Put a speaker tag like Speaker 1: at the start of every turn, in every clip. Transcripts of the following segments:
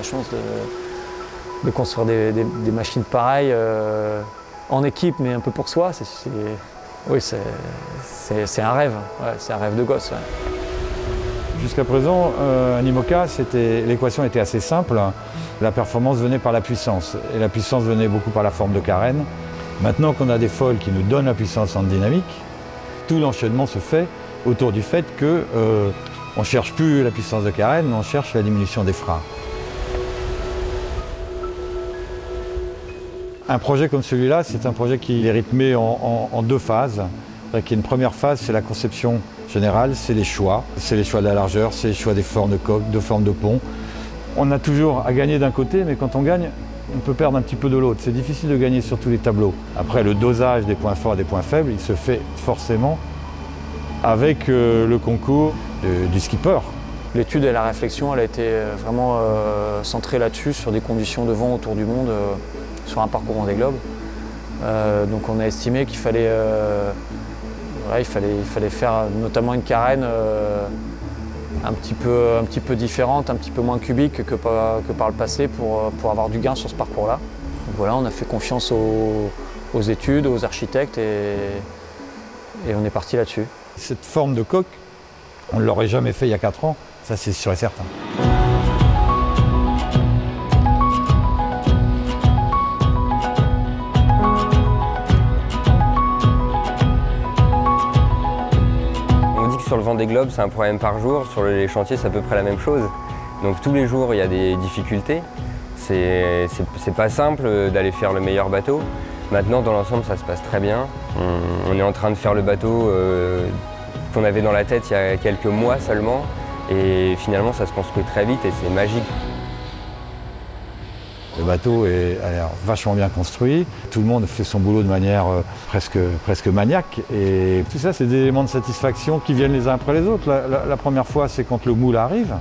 Speaker 1: la chance de construire des machines pareilles en équipe, mais un peu pour soi. Oui, c'est un rêve, ouais, c'est un rêve de gosse. Ouais.
Speaker 2: Jusqu'à présent, un IMOCA, l'équation était assez simple. La performance venait par la puissance, et la puissance venait beaucoup par la forme de carène. Maintenant qu'on a des foils qui nous donnent la puissance en dynamique, tout l'enchaînement se fait autour du fait qu'on ne cherche plus la puissance de carène, mais on cherche la diminution des freins. Un projet comme celui-là, c'est un projet qui est rythmé en deux phases. Une première phase, c'est la conception générale, c'est les choix. C'est les choix de la largeur, c'est les choix des formes de coque, de formes de pont. On a toujours à gagner d'un côté, mais quand on gagne, on peut perdre un petit peu de l'autre. C'est difficile de gagner sur tous les tableaux. Après, le dosage des points forts et des points faibles, il se fait forcément avec le concours du skipper.
Speaker 1: L'étude et la réflexion, elle a été vraiment centrée là-dessus, sur des conditions de vent autour du monde, sur un parcours Vendée Globe. Donc on a estimé qu'il fallait, il fallait faire notamment une carène un petit peu différente, un petit peu moins cubique que par le passé pour avoir du gain sur ce parcours-là. Donc voilà, on a fait confiance aux études, aux architectes et on est parti là-dessus.
Speaker 2: Cette forme de coque, on ne l'aurait jamais fait il y a 4 ans, ça c'est sûr et certain.
Speaker 3: Sur le Vendée Globe, c'est un problème par jour. Sur les chantiers, c'est à peu près la même chose. Donc tous les jours, il y a des difficultés. C'est pas simple d'aller faire le meilleur bateau. Maintenant, dans l'ensemble, ça se passe très bien. On est en train de faire le bateau qu'on avait dans la tête il y a quelques mois seulement. Et finalement, ça se construit très vite et c'est magique.
Speaker 2: Le bateau a l'air vachement bien construit. Tout le monde fait son boulot de manière presque maniaque. Et tout ça, c'est des éléments de satisfaction qui viennent les uns après les autres. La première fois, c'est quand le moule arrive,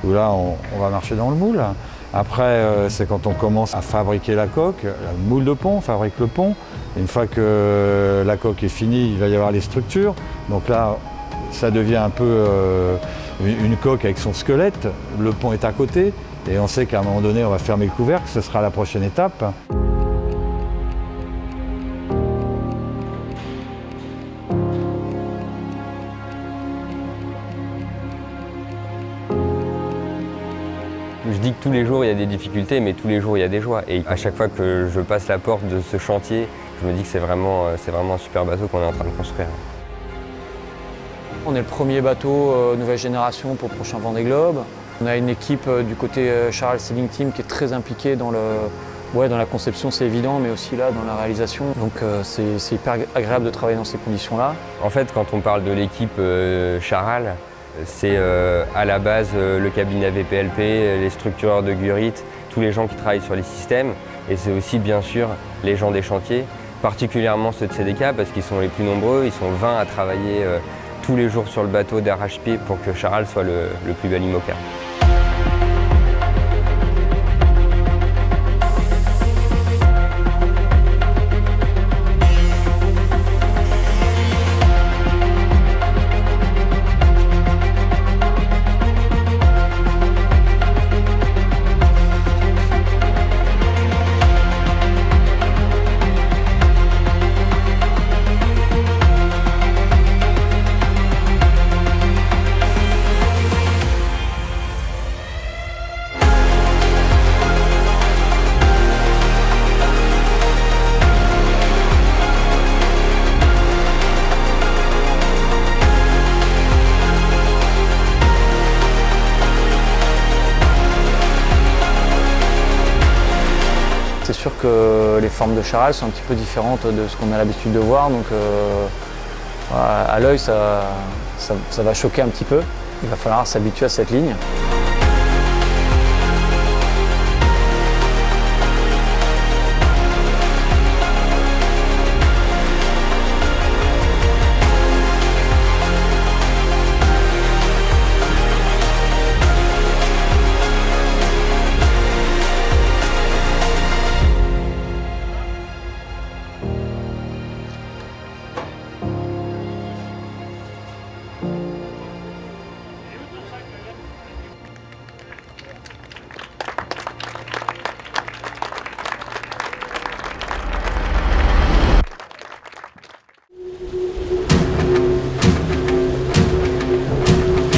Speaker 2: où là, on va marcher dans le moule. Après, c'est quand on commence à fabriquer la coque, le moule de pont, on fabrique le pont. Et une fois que la coque est finie, il va y avoir les structures. Donc là, ça devient un peu une coque avec son squelette. Le pont est à côté. Et on sait qu'à un moment donné, on va fermer le couvercle, ce sera la prochaine étape.
Speaker 3: Je dis que tous les jours, il y a des difficultés, mais tous les jours, il y a des joies. Et à chaque fois que je passe la porte de ce chantier, je me dis que c'est vraiment un super bateau qu'on est en train de construire.
Speaker 1: On est le premier bateau nouvelle génération pour le prochain Vendée Globe. On a une équipe du côté Charal Sailing Team qui est très impliquée dans la conception, c'est évident, mais aussi là dans la réalisation. Donc c'est hyper agréable de travailler dans ces conditions-là.
Speaker 3: En fait, quand on parle de l'équipe Charal, c'est à la base le cabinet VPLP, les structureurs de Gurit, tous les gens qui travaillent sur les systèmes. Et c'est aussi bien sûr les gens des chantiers, particulièrement ceux de CDK parce qu'ils sont les plus nombreux, ils sont 20 à travailler tous les jours sur le bateau d'arrache-pied pour que Charal soit le plus bel IMOCA.
Speaker 1: C'est sûr que les formes de Charal sont un petit peu différentes de ce qu'on a l'habitude de voir, donc à l'œil ça va choquer un petit peu. Il va falloir s'habituer à cette ligne.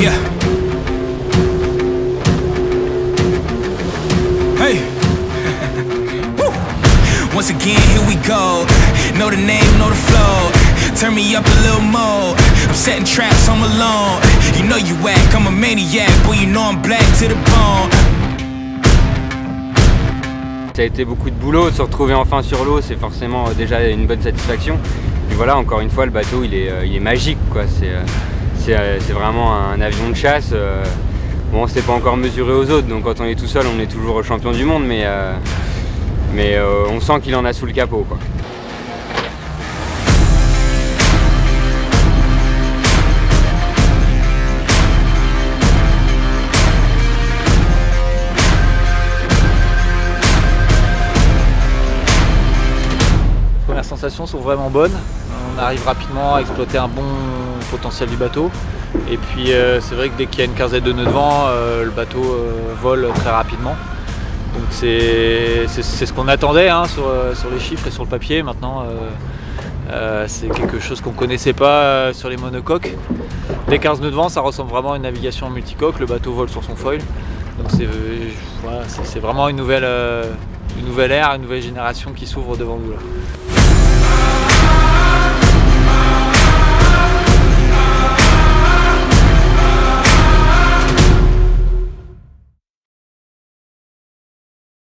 Speaker 4: Yeah. Hey. Woo. Once again, here we go. Know the name, know the flow. Turn me up a little more. I'm setting traps, I'm alone. You know you whack, I'm a maniac. Boy, you know I'm black to the bone.
Speaker 5: Ça a été beaucoup de boulot, de se retrouver enfin sur l'eau, c'est forcément déjà une bonne satisfaction. Et voilà, encore une fois, le bateau il est magique, quoi. C'est vraiment un avion de chasse. Bon, c'est pas encore mesuré aux autres, donc quand on est tout seul, on est toujours champion du monde, mais on sent qu'il en a sous le capot, quoi.
Speaker 1: Les sensations sont vraiment bonnes, on arrive rapidement à exploiter un bon potentiel du bateau et puis c'est vrai que dès qu'il y a une quinzaine de nœuds de vent, le bateau vole très rapidement. Donc c'est ce qu'on attendait hein, sur les chiffres et sur le papier. Maintenant c'est quelque chose qu'on ne connaissait pas sur les monocoques. Les 15 nœuds de vent, ça ressemble vraiment à une navigation en multicoque, le bateau vole sur son foil. Donc c'est vraiment une nouvelle ère, une nouvelle génération qui s'ouvre devant nous là.